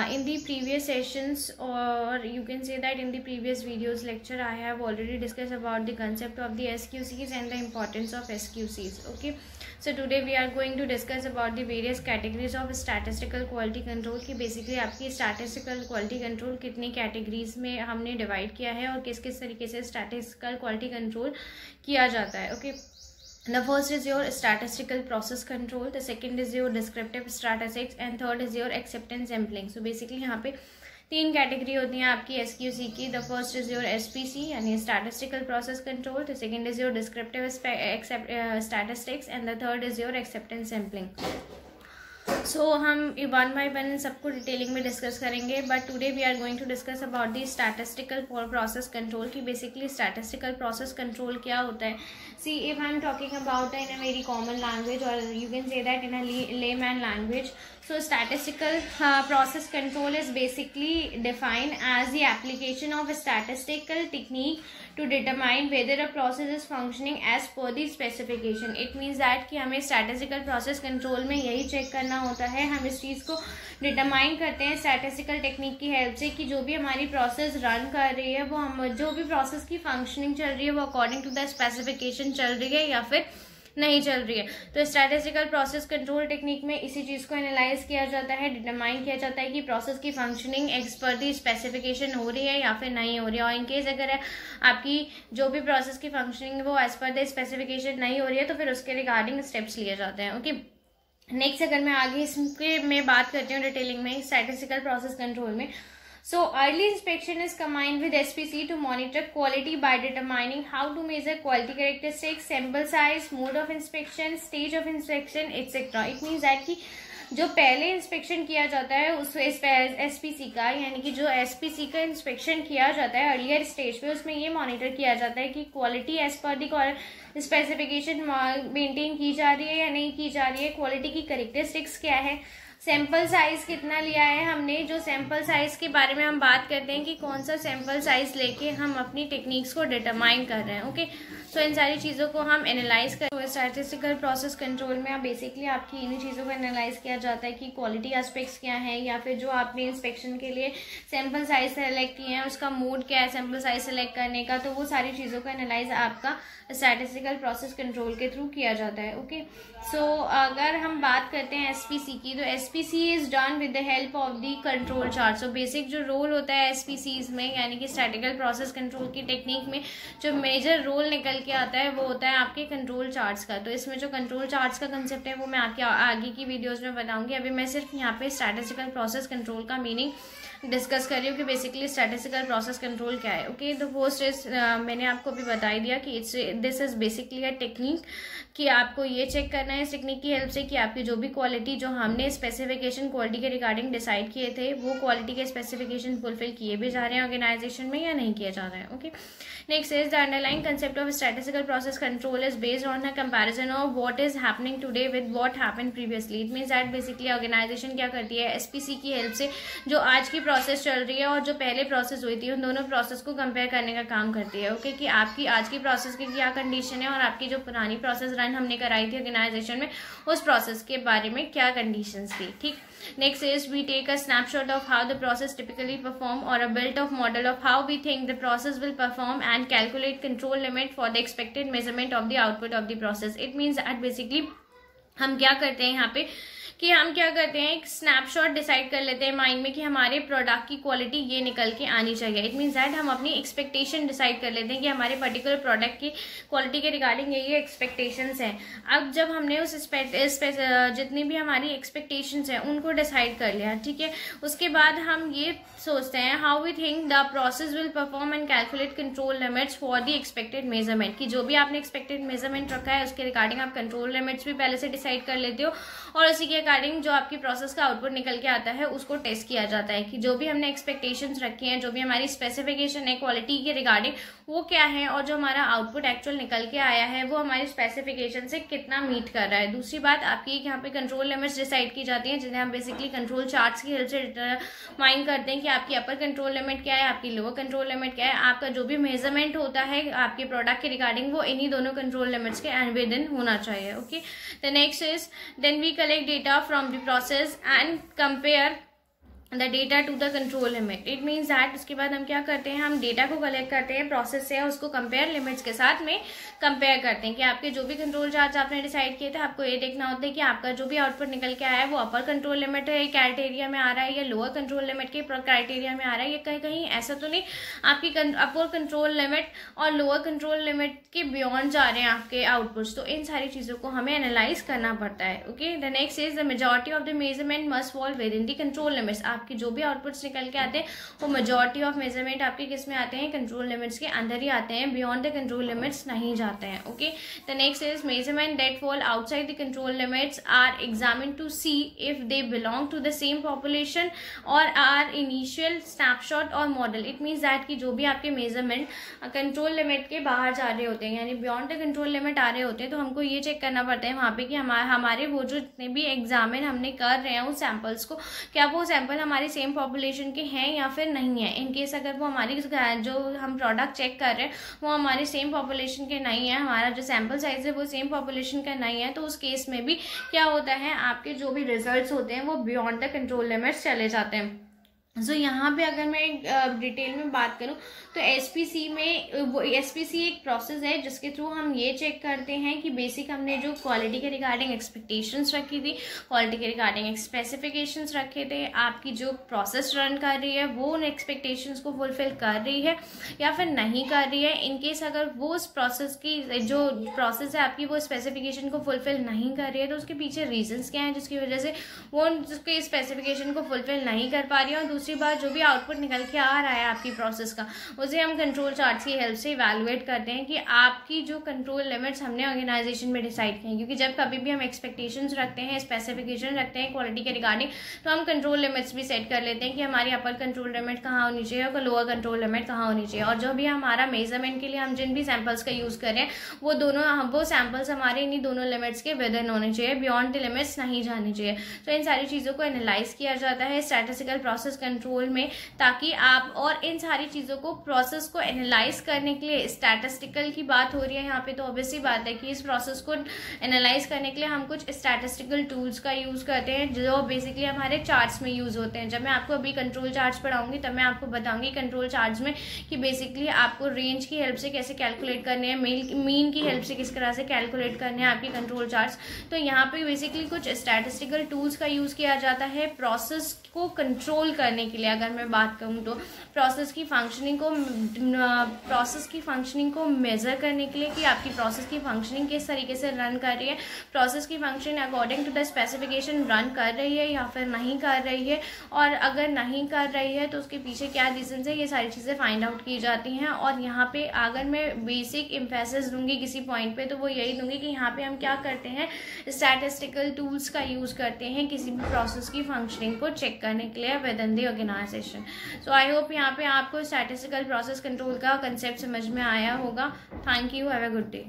In the previous sessions, or you can say that in the previous videos lecture, I have already discussed about the concept of the SQCs and the importance of SQCs. Okay, so today we are going to discuss about the various categories of statistical quality control, कि basically आपकी statistical quality control कितनी categories में हमने divide किया है और किस किस तरीके से statistical quality control किया जाता है. Okay, the first is your statistical process control, the second is your descriptive statistics, and third is your acceptance sampling. So basically यहाँ पे तीन कैटेगरी होती हैं आपकी SQC की. The first is your SPC यानी statistical process control, the second is your descriptive statistics, and the third is your acceptance sampling. So हम one by one सबको डिटेलिंग में डिस्कस करेंगे, but today we are going to discuss about the statistical process control की basically statistical process control क्या होता है. See if I am talking about in a very common language, और you can say that in a layman language. So statistical process control is basically defined as the application of a statistical technique to determine whether a process is functioning as per the specification. It means that कि हमें statistical process control में यही check करना होता है. हम इस चीज़ को डिटरमाइन करते हैं statistical technique की हेल्प से कि जो भी हमारी प्रोसेस रन कर रही है वो हम जो भी प्रोसेस की फंक्शनिंग चल रही है वो अकॉर्डिंग टू द स्पेसिफिकेशन चल रही है या फिर नहीं चल रही है. तो स्टैटिस्टिकल प्रोसेस कंट्रोल टेक्निक में इसी चीज़ को एनालाइज किया जाता है, डिटरमाइन किया जाता है कि प्रोसेस की फंक्शनिंग एज पर दी स्पेसिफिकेशन हो रही है या फिर नहीं हो रही है. और इनकेस अगर आपकी जो भी प्रोसेस की फंक्शनिंग वो एज पर द स्पेसिफिकेशन नहीं हो रही है तो फिर उसके रिगार्डिंग स्टेप्स लिए जाते हैं. ओके, नेक्स्ट अगर मैं आगे इसके में बात करती हूँ डिटेलिंग में स्टैटिस्टिकल प्रोसेस कंट्रोल में. So early inspection is combined with SPC to monitor quality by determining how to measure quality characteristics, sample size, mode of inspection, stage of inspection, etc. It means that कि जो पहले inspection किया जाता है उस SPC का, यानी कि जो SPC का इंस्पेक्शन किया जाता है अर्लियर स्टेज पे, उसमें ये मॉनिटर किया जाता है कि क्वालिटी एज पर दी स्पेसिफिकेशन मेंटेन की जा रही है या नहीं की जा रही है, क्वालिटी की कैरेक्टरिस्टिक्स क्या है, सैंपल साइज कितना लिया है हमने. जो सैंपल साइज के बारे में हम बात करते हैं कि कौन सा सैंपल साइज लेके हम अपनी टेक्निक्स को डिटरमाइन कर रहे हैं. ओके, सो इन सारी चीज़ों को हम एनालाइज कर स्टैटिस्टिकल प्रोसेस कंट्रोल में आप बेसिकली आपकी इन्हीं चीज़ों को एनालाइज किया जाता है कि क्वालिटी एस्पेक्ट्स क्या है, या फिर जो आपने इंस्पेक्शन के लिए सैंपल साइज सेलेक्ट किए हैं उसका मोड क्या है सैंपल साइज सेलेक्ट करने का. तो वो सारी चीज़ों का एनालाइज आपका स्टैटिस्टिकल प्रोसेस कंट्रोल के थ्रू किया जाता है. ओके, सो अगर हम बात करते हैं SPC की, तो SPC is done with the help of the control chart. So basic जो रोल होता है SPCs में यानी कि स्टैटिस्टिकल प्रोसेस कंट्रोल की टेक्निक में जो मेजर रोल निकल के आता है वो होता है आपके कंट्रोल चार्ट्स का. तो इसमें जो कंट्रोल चार्ट्स का कंसेप्ट है वो मैं आपके आगे की वीडियोस में बताऊंगी. अभी मैं सिर्फ यहाँ पे स्टैटिस्टिकल प्रोसेस कंट्रोल का मीनिंग डिस्कस कर रही हूँ कि बेसिकली स्टैटिस्टिकल प्रोसेस कंट्रोल क्या है. ओके, द फर्स्ट इज मैंने आपको भी बता दिया कि this is basically a technique कि आपको ये चेक करना है इस टेक्निक की हेल्प से कि आपकी जो भी क्वालिटी जो हमने स्पेसिफिकेशन क्वालिटी के रिगार्डिंग डिसाइड किए थे वो क्वालिटी के स्पेसिफिकेशन फुलफिल किए भी जा रहे हैं ऑर्गेनाइजेशन में या नहीं किए जा रहे हैं. Okay, next is the underlying concept of statistical process control is based on the comparison of what is happening today with what happened previously. It means that basically organization क्या करती है SPC की हेल्प से जो आज की process चल रही है और जो पहले प्रोसेस हुई थी उन दोनों प्रोसेस को कंपेयर करने का काम करती है. ओके, कि आपकी आज की प्रोसेस की क्या कंडीशन है और आपकी जो पुरानी प्रोसेस रन हमने कराई थी ऑर्गेनाइजेशन में उस प्रोसेस के बारे में क्या कंडीशंस थी. ठीक, next is we take a snapshot of how the process typically perform or a built-up model of how we think the process will perform and calculate control limit for the expected measurement of the output of the process. It means that basically हम क्या करते हैं यहाँ पे कि हम क्या करते हैं एक स्नैपशॉट डिसाइड कर लेते हैं माइंड में कि हमारे प्रोडक्ट की क्वालिटी ये निकल के आनी चाहिए. इट मीन्स दैट हम अपनी एक्सपेक्टेशन डिसाइड कर लेते हैं कि हमारे पर्टिकुलर प्रोडक्ट की क्वालिटी के रिगार्डिंग ये एक्सपेक्टेशंस हैं. अब जब हमने उस जितनी भी हमारी एक्सपेक्टेशंस हैं उनको डिसाइड कर लिया, ठीक है, उसके बाद हम ये सोचते हैं how we think the process will perform and calculate control limits for the expected measurement. कि जो भी आपने एक्सपेक्टेड मेजरमेंट रखा है उसके रिगार्डिंग आप कंट्रोल लिमिट्स भी पहले से डिसाइड कर लेते हो और उसी के रिगार्डिंग जो आपकी प्रोसेस का आउटपुट निकल के आता है उसको टेस्ट किया जाता है कि जो भी हमने एक्सपेक्टेशंस रखी हैं, जो भी हमारी स्पेसिफिकेशन है क्वालिटी के रिगार्डिंग वो क्या है और जो हमारा आउटपुट एक्चुअल निकल के आया है वो हमारी स्पेसिफिकेशन से कितना मीट कर रहा है. दूसरी बात आपकी यहाँ पे कंट्रोल लिमिट्स डिसाइड की जाती हैं जिन्हें हम बेसिकली कंट्रोल चार्ट्स की हेल्प से डिटरमाइन करते हैं कि आपकी अपर कंट्रोल लिमिट क्या है, आपकी लोअर कंट्रोल लिमिट क्या है, आपका जो भी मेजरमेंट होता है आपके प्रोडक्ट के रिगार्डिंग वो इन्हीं दोनों कंट्रोल लिमिट्स के विद इन होना चाहिए. Okay, the next is then we collect data from the process and compare the data to the control limit. It means that उसके बाद हम क्या करते हैं, हम डेटा को कलेक्ट करते हैं प्रोसेस से, उसको कंपेयर लिमिट्स के साथ में कंपेयर करते हैं कि आपके जो भी कंट्रोल चार्ज आपने डिसाइड किए थे, आपको ये देखना होता है कि आपका जो भी आउटपुट निकल के आया है वो अपर कंट्रोल लिमिट है क्राइटेरिया में आ रहा है या लोअर कंट्रोल लिमिट के क्राइटेरिया में आ रहा है, या कहीं कहीं ऐसा तो नहीं आपकी अपर कंट्रोल लिमिट और लोअर कंट्रोल लिमिट के बियॉन्ड जा रहे हैं आपके आउटपुट्स। तो इन सारी चीज़ों को हमें एनालाइज करना पड़ता है। Okay, the next is the majority of the measurement must fall with in the control limits. आपके जो भी आउटपुट्स निकल के आते हैं वो मेजॉरिटी ऑफ मेजरमेंट आपके किस में आते हैं, कंट्रोल लिमिट्स के अंदर ही आते हैं, बियॉन्ड द कंट्रोल लिमिट्स नहीं जाते हैं। Okay, the next is measurement that fall outside the control limits are examined to see if they belong to the same population और आर इनिशियल स्नैपशॉट और model. It means that कि जो भी आपके measurement control limit के बाहर जा रहे होते हैं यानी बियॉन्ड द कंट्रोल लिमिट आ रहे होते हैं, तो हमको ये चेक करना पड़ता है वहाँ पे कि हमारे वो जो जितने भी एग्जामिन हमने कर रहे हैं उस सैंपल्स को, क्या वो सैंपल हमारी सेम पॉपुलेशन के हैं या फिर नहीं है। इन केस अगर वो हमारी जो हम प्रोडक्ट चेक कर रहे हैं वो हमारे सेम पॉपुलेशन के नहीं है, हमारा जो सैंपल साइज है वो सेम पॉपुलेशन का नहीं है, तो उस केस में भी क्या होता है, आपके जो भी रिजल्ट्स होते हैं वो बियॉन्ड द कंट्रोल लिमिट्स चले जाते हैं। यहाँ पे अगर मैं डिटेल में बात करूँ तो एसपीसी में वो एसपीसी एक प्रोसेस है जिसके थ्रू हम ये चेक करते हैं कि बेसिक हमने जो क्वालिटी के रिगार्डिंग एक्सपेक्टेशंस रखी थी, क्वालिटी के रिगार्डिंग स्पेसिफिकेशंस रखे थे, आपकी जो प्रोसेस रन कर रही है वो उन एक्सपेक्टेशंस को फुलफिल कर रही है या फिर नहीं कर रही है। इनकेस अगर वो उस प्रोसेस की जो प्रोसेस है आपकी वो स्पेसिफिकेशन को फुलफिल नहीं कर रही है तो उसके पीछे रीजंस क्या हैं जिसकी वजह से वो उसके स्पेसिफिकेशन को फुलफिल नहीं कर पा रही है। और दूसरी बात, जो भी आउटपुट निकल के आ रहा है आपकी प्रोसेस का, उसे हम कंट्रोल चार्ट्स की हेल्प से इवैल्यूएट करते हैं कि आपकी जो कंट्रोल लिमिट्स हमने ऑर्गेनाइजेशन में डिसाइड की हैं, क्योंकि जब कभी भी हम एक्सपेक्टेशंस रखते हैं, स्पेसिफिकेशन रखते हैं क्वालिटी के रिगार्डिंग, तो हम कंट्रोल लिमिट्स भी सेट कर लेते हैं कि हमारी अपर कंट्रोल लिमिट कहाँ होनी चाहिए और लोअर कंट्रोल लिमिट कहाँ होनी चाहिए। और जो भी हमारा मेजरमेंट के लिए हम जिन भी सैंपल्स का यूज़ कर रहे हैं वो सैंपल्स हमारे इन्हीं दोनों लिमिट्स के विद इन होने चाहिए, बियॉन्ड द लिमिट्स नहीं जानी चाहिए। तो इन सारी चीज़ों को एनालाइज किया जाता है स्टैटिस्टिकल प्रोसेस कंट्रोल में, ताकि आप और इन सारी चीज़ों को प्रोसेस को एनालाइज करने के लिए, स्टैटिस्टिकल की बात हो रही है यहाँ पे तो ऑब्वियसली बात है कि इस प्रोसेस को एनालाइज करने के लिए हम कुछ स्टैटिस्टिकल टूल्स का यूज़ करते हैं जो बेसिकली हमारे चार्ट्स में यूज़ होते हैं। जब मैं आपको अभी कंट्रोल चार्ट्स पढ़ाऊंगी तब मैं आपको बताऊंगी कंट्रोल चार्ट्स में कि बेसिकली आपको रेंज की हेल्प से कैसे कैलकुलेट करने हैं, मीन की हेल्प से किस तरह से कैलकुलेट करने हैं आपकी कंट्रोल चार्ट्स। तो यहाँ पे बेसिकली कुछ स्टैटिस्टिकल टूल्स का यूज़ किया जाता है प्रोसेस को कंट्रोल करने के लिए। अगर मैं बात करूँ तो प्रोसेस की फंक्शनिंग को मेजर करने के लिए कि आपकी प्रोसेस की फंक्शनिंग किस तरीके से रन कर रही है, प्रोसेस की function according to the specification run कर रही है या फिर नहीं कर रही है, और अगर नहीं कर रही है तो उसके पीछे क्या रीजंस है, ये सारी चीज़ें फाइंड आउट की जाती हैं। और यहाँ पे अगर मैं बेसिक एम्फेसिस दूंगी किसी पॉइंट पे तो वो यही दूंगी कि यहाँ पे हम क्या करते हैं, स्टैटिस्टिकल टूल्स का यूज़ करते हैं किसी भी प्रोसेस की फंक्शनिंग को चेक करने के लिए within the organization. So I hope यहाँ पे आपको स्टैटिस्टिकल प्रोसेस कंट्रोल का कंसेप्ट समझ में आया होगा। Thank you, have a good day.